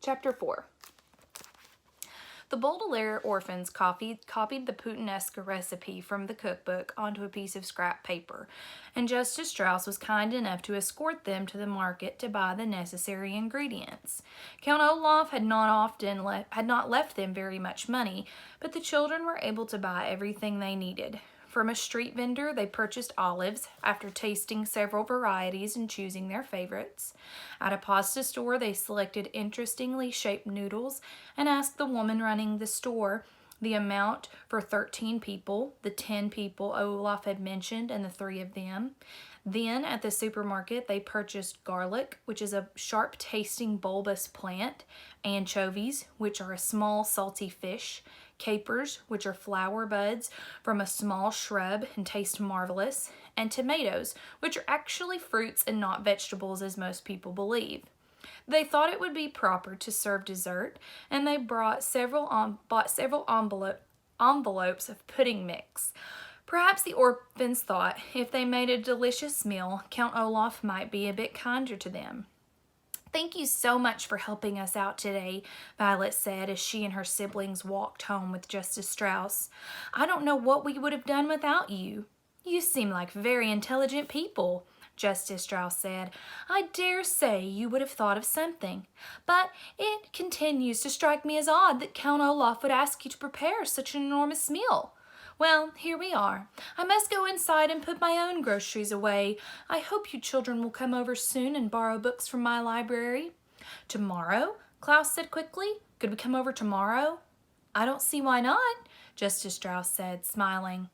Chapter 4. The Baudelaire orphans copied the puttanesca recipe from the cookbook onto a piece of scrap paper, and Justice Strauss was kind enough to escort them to the market to buy the necessary ingredients. Count Olaf had not left them very much money, but the children were able to buy everything they needed. From a street vendor, they purchased olives after tasting several varieties and choosing their favorites. At a pasta store, they selected interestingly shaped noodles and asked the woman running the store the amount for 13 people, the 10 people Olaf had mentioned, and the 3 of them. Then, at the supermarket, they purchased garlic, which is a sharp-tasting bulbous plant, anchovies, which are a small salty fish, capers, which are flower buds from a small shrub and taste marvelous, and tomatoes, which are actually fruits and not vegetables as most people believe. They thought it would be proper to serve dessert, and they bought several envelopes of pudding mix. Perhaps the orphans thought if they made a delicious meal, Count Olaf might be a bit kinder to them. "Thank you so much for helping us out today," Violet said as she and her siblings walked home with Justice Strauss. "I don't know what we would have done without you." "You seem like very intelligent people," Justice Strauss said. "I dare say you would have thought of something. But it continues to strike me as odd that Count Olaf would ask you to prepare such an enormous meal. Well, here we are. I must go inside and put my own groceries away. I hope you children will come over soon and borrow books from my library." "Tomorrow?" Klaus said quickly. "Could we come over tomorrow?" "I don't see why not," Justice Strauss said, smiling.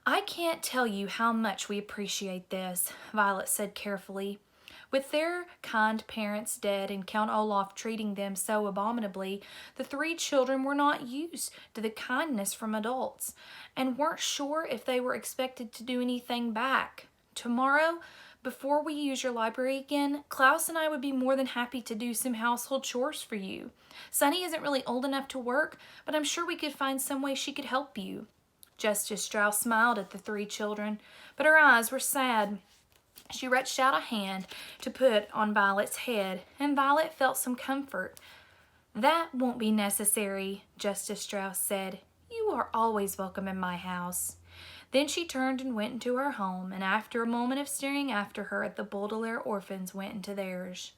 "I can't tell you how much we appreciate this," Violet said carefully. With their kind parents dead and Count Olaf treating them so abominably, the 3 children were not used to the kindness from adults and weren't sure if they were expected to do anything back. "Tomorrow, before we use your library again, Klaus and I would be more than happy to do some household chores for you. Sunny isn't really old enough to work, but I'm sure we could find some way she could help you." Justice Strauss smiled at the 3 children, but her eyes were sad. She reached out a hand to put on Violet's head, and Violet felt some comfort. "That won't be necessary," Justice Strauss said. "You are always welcome in my house." Then she turned and went into her home, and after a moment of staring after her, the Baudelaire orphans went into theirs.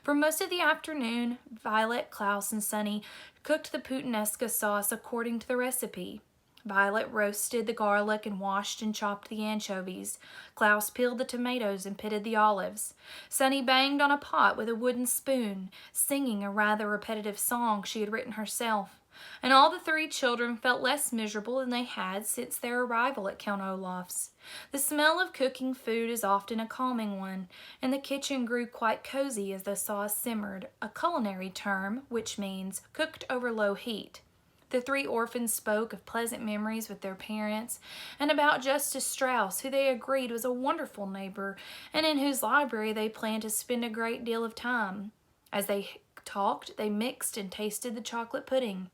For most of the afternoon, Violet, Klaus, and Sunny cooked the puttanesca sauce according to the recipe. Violet roasted the garlic and washed and chopped the anchovies. Klaus peeled the tomatoes and pitted the olives. Sunny banged on a pot with a wooden spoon, singing a rather repetitive song she had written herself. And all the 3 children felt less miserable than they had since their arrival at Count Olaf's. The smell of cooking food is often a calming one, and the kitchen grew quite cozy as the sauce simmered, a culinary term which means cooked over low heat. The 3 orphans spoke of pleasant memories with their parents and about Justice Strauss, who they agreed was a wonderful neighbor and in whose library they planned to spend a great deal of time. As they talked, they mixed and tasted the chocolate pudding.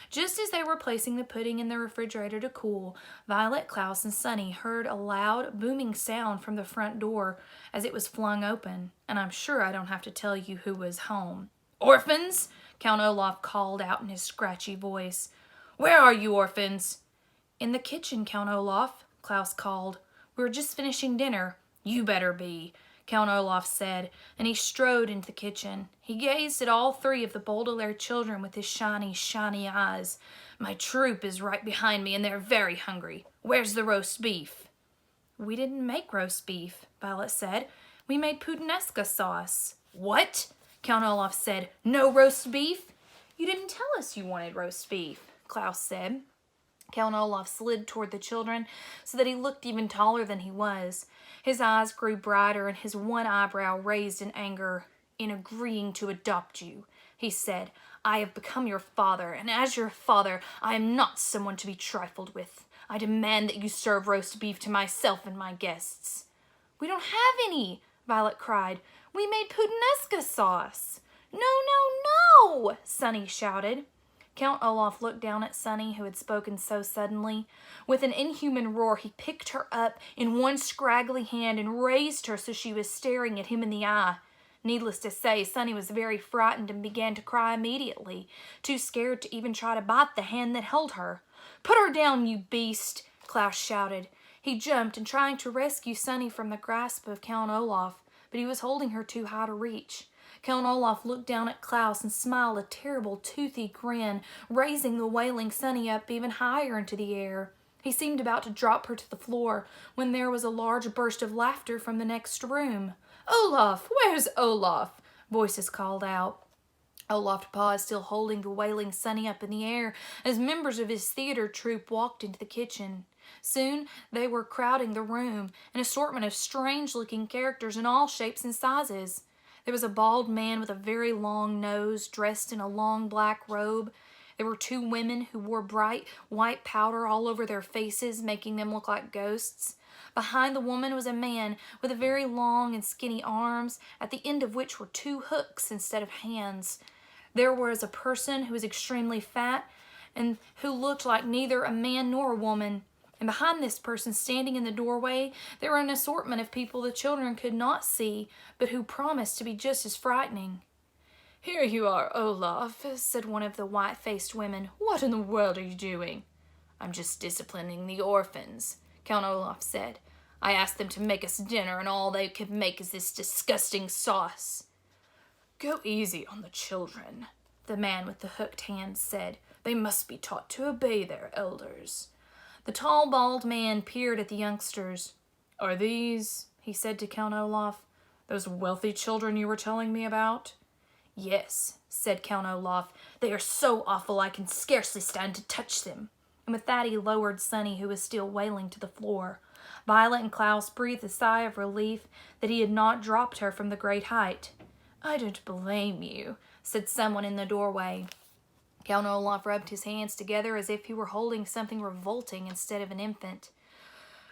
Just as they were placing the pudding in the refrigerator to cool, Violet, Klaus, and Sunny heard a loud, booming sound from the front door as it was flung open, and I'm sure I don't have to tell you who was home. "Orphans!" Count Olaf called out in his scratchy voice. "Where are you, orphans?" "In the kitchen, Count Olaf," Klaus called. "We were just finishing dinner." "You better be," Count Olaf said, and he strode into the kitchen. He gazed at all 3 of the Baudelaire children with his shiny, shiny eyes. "My troop is right behind me, and they're very hungry. Where's the roast beef?" "We didn't make roast beef," Violet said. "We made puttanesca sauce." "What?" Count Olaf said. "No roast beef?" "You didn't tell us you wanted roast beef," Klaus said. Count Olaf slid toward the children so that he looked even taller than he was. His eyes grew brighter and his one eyebrow raised in anger. "In agreeing to adopt you," he said, "I have become your father, and as your father, I am not someone to be trifled with. I demand that you serve roast beef to myself and my guests." "We don't have any," Violet cried. "We made puttanesca sauce." "No, no, no!" Sunny shouted. Count Olaf looked down at Sunny, who had spoken so suddenly. With an inhuman roar, he picked her up in one scraggly hand and raised her so she was staring at him in the eye. Needless to say, Sonny was very frightened and began to cry immediately, too scared to even try to bite the hand that held her. "Put her down, you beast!" Klaus shouted. He jumped and trying to rescue Sonny from the grasp of Count Olaf, but he was holding her too high to reach. Count Olaf looked down at Klaus and smiled a terrible toothy grin, raising the wailing Sonny up even higher into the air. He seemed about to drop her to the floor when there was a large burst of laughter from the next room. "Olaf! Where's Olaf?" voices called out. Olaf paused, still holding the wailing Sonny up in the air, as members of his theater troupe walked into the kitchen. Soon they were crowding the room, an assortment of strange-looking characters in all shapes and sizes. There was a bald man with a very long nose, dressed in a long black robe. There were two women who wore bright white powder all over their faces, making them look like ghosts. Behind the woman was a man with very long and skinny arms, at the end of which were two hooks instead of hands. There was a person who was extremely fat and who looked like neither a man nor a woman. And behind this person, standing in the doorway, there were an assortment of people the children could not see, but who promised to be just as frightening. "Here you are, Olaf," said one of the white-faced women. "What in the world are you doing?" "I'm just disciplining the orphans," Count Olaf said. "I asked them to make us dinner, and all they could make is this disgusting sauce." "Go easy on the children," the man with the hooked hands said. "They must be taught to obey their elders." The tall, bald man peered at the youngsters. "Are these," he said to Count Olaf, "those wealthy children you were telling me about?" "Yes," said Count Olaf. "They are so awful I can scarcely stand to touch them." And with that he lowered Sonny, who was still wailing, to the floor. Violet and Klaus breathed a sigh of relief that he had not dropped her from the great height. "I don't blame you," said someone in the doorway. Count Olaf rubbed his hands together as if he were holding something revolting instead of an infant.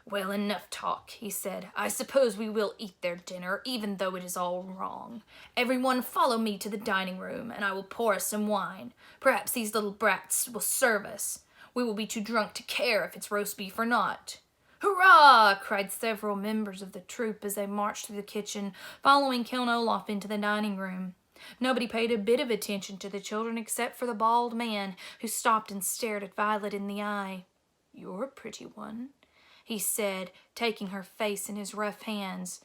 "Well, enough talk," he said. "I suppose we will eat their dinner, even though it is all wrong. Everyone follow me to the dining room, and I will pour us some wine. Perhaps these little brats will serve us. We will be too drunk to care if it's roast beef or not." "Hurrah!" cried several members of the troupe as they marched through the kitchen, following Count Olaf into the dining room. Nobody paid a bit of attention to the children except for the bald man, who stopped and stared at Violet in the eye. "You're a pretty one," he said, taking her face in his rough hands.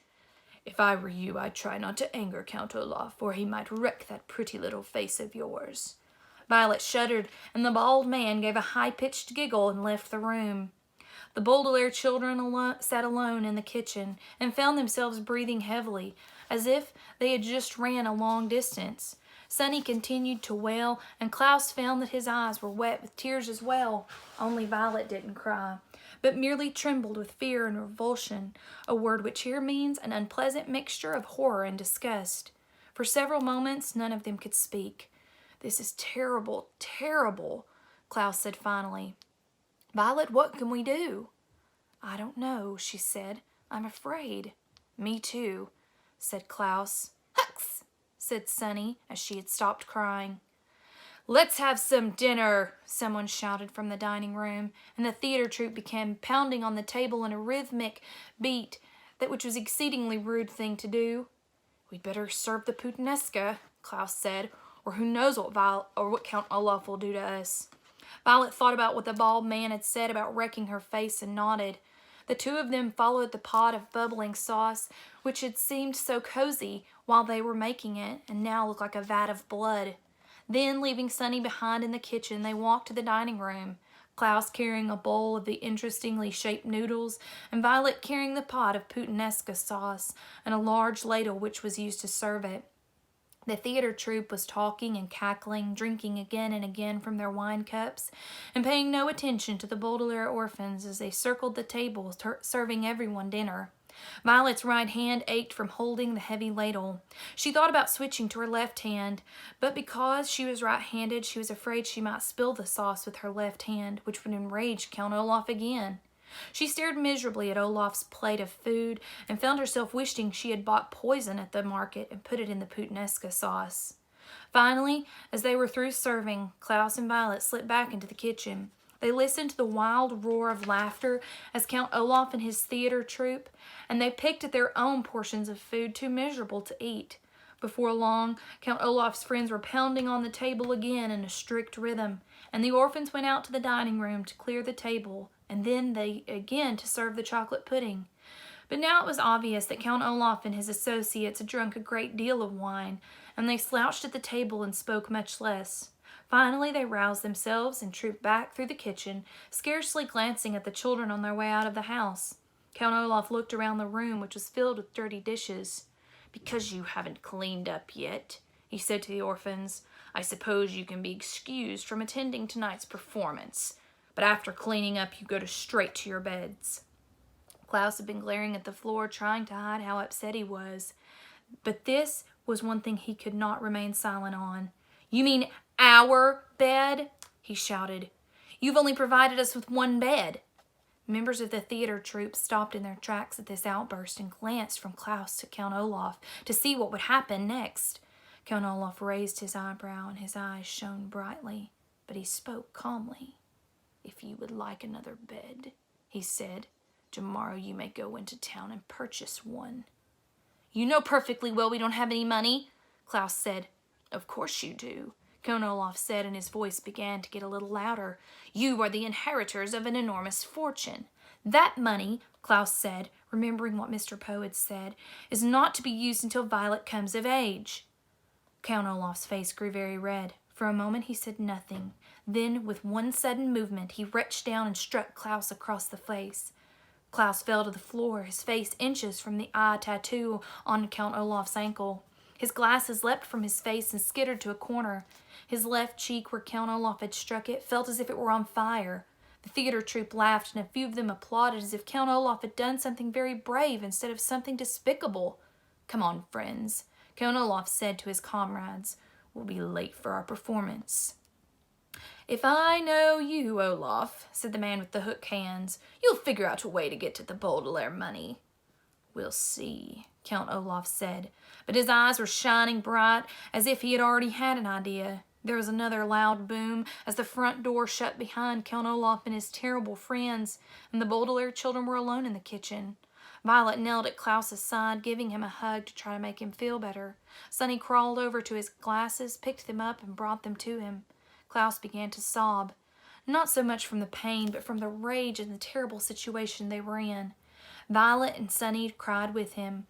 "If I were you, I'd try not to anger Count Olaf, for he might wreck that pretty little face of yours." Violet shuddered, and the bald man gave a high-pitched giggle and left the room. The Baudelaire children sat alone in the kitchen and found themselves breathing heavily, as if they had just ran a long distance. Sonny continued to wail, and Klaus found that his eyes were wet with tears as well. Only Violet didn't cry, but merely trembled with fear and revulsion, a word which here means an unpleasant mixture of horror and disgust. For several moments, none of them could speak. "This is terrible, terrible," Klaus said finally. "Violet, what can we do?" "I don't know," she said. "I'm afraid." "Me too," said Klaus. "Hux!" said Sonny, as she had stopped crying. "Let's have some dinner," someone shouted from the dining room, and the theater troupe began pounding on the table in a rhythmic beat, which was an exceedingly rude thing to do. "We'd better serve the puttanesca," Klaus said, "or who knows what Count Olaf will do to us." Violet thought about what the bald man had said about wrecking her face and nodded. The two of them followed the pot of bubbling sauce, which had seemed so cozy while they were making it, and now looked like a vat of blood. Then, leaving Sonny behind in the kitchen, they walked to the dining room, Klaus carrying a bowl of the interestingly shaped noodles, and Violet carrying the pot of puttanesca sauce and a large ladle which was used to serve it. The theater troupe was talking and cackling, drinking again and again from their wine cups, and paying no attention to the Baudelaire orphans as they circled the table, serving everyone dinner. Violet's right hand ached from holding the heavy ladle. She thought about switching to her left hand, but because she was right-handed, she was afraid she might spill the sauce with her left hand, which would enrage Count Olaf again. She stared miserably at Olaf's plate of food and found herself wishing she had bought poison at the market and put it in the puttanesca sauce. Finally, as they were through serving, Klaus and Violet slipped back into the kitchen. They listened to the wild roar of laughter as Count Olaf and his theater troupe, and they picked at their own portions of food too miserable to eat. Before long, Count Olaf's friends were pounding on the table again in a strict rhythm, and the orphans went out to the dining room to clear the table, and then they again to serve the chocolate pudding. But now it was obvious that Count Olaf and his associates had drunk a great deal of wine, and they slouched at the table and spoke much less. Finally, they roused themselves and trooped back through the kitchen, scarcely glancing at the children on their way out of the house. Count Olaf looked around the room, which was filled with dirty dishes. "Because you haven't cleaned up yet," he said to the orphans, "I suppose you can be excused from attending tonight's performance. But after cleaning up, you go straight to your beds." Klaus had been glaring at the floor, trying to hide how upset he was. But this was one thing he could not remain silent on. "You mean our bed?" he shouted. "You've only provided us with one bed." Members of the theater troupe stopped in their tracks at this outburst and glanced from Klaus to Count Olaf to see what would happen next. Count Olaf raised his eyebrow and his eyes shone brightly, but he spoke calmly. "If you would like another bed," he said, "tomorrow you may go into town and purchase one." "You know perfectly well we don't have any money," Klaus said. "Of course you do," Count Olaf said, and his voice began to get a little louder. "You are the inheritors of an enormous fortune. That money," Klaus said, remembering what Mr. Poe had said, "is not to be used until Violet comes of age." Count Olaf's face grew very red. For a moment he said nothing. Then, with one sudden movement, he reached down and struck Klaus across the face. Klaus fell to the floor, his face inches from the eye tattoo on Count Olaf's ankle. His glasses leapt from his face and skittered to a corner. His left cheek, where Count Olaf had struck it, felt as if it were on fire. The theater troupe laughed, and a few of them applauded as if Count Olaf had done something very brave instead of something despicable. "Come on, friends," Count Olaf said to his comrades. "We'll be late for our performance." "If I know you, Olaf," said the man with the hook hands, "you'll figure out a way to get to the Baudelaire money." "We'll see," Count Olaf said, but his eyes were shining bright as if he had already had an idea. There was another loud boom as the front door shut behind Count Olaf and his terrible friends, and the Baudelaire children were alone in the kitchen. Violet knelt at Klaus's side, giving him a hug to try to make him feel better. Sonny crawled over to his glasses, picked them up, and brought them to him. Klaus began to sob, not so much from the pain, but from the rage and the terrible situation they were in. Violet and Sonny cried with him,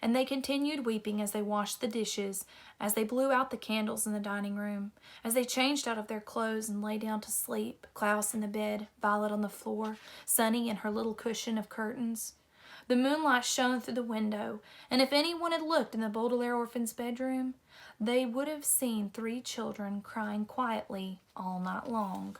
and they continued weeping as they washed the dishes, as they blew out the candles in the dining room, as they changed out of their clothes and lay down to sleep, Klaus in the bed, Violet on the floor, Sonny in her little cushion of curtains. The moonlight shone through the window, and if anyone had looked in the Baudelaire orphan's bedroom, they would have seen 3 children crying quietly all night long.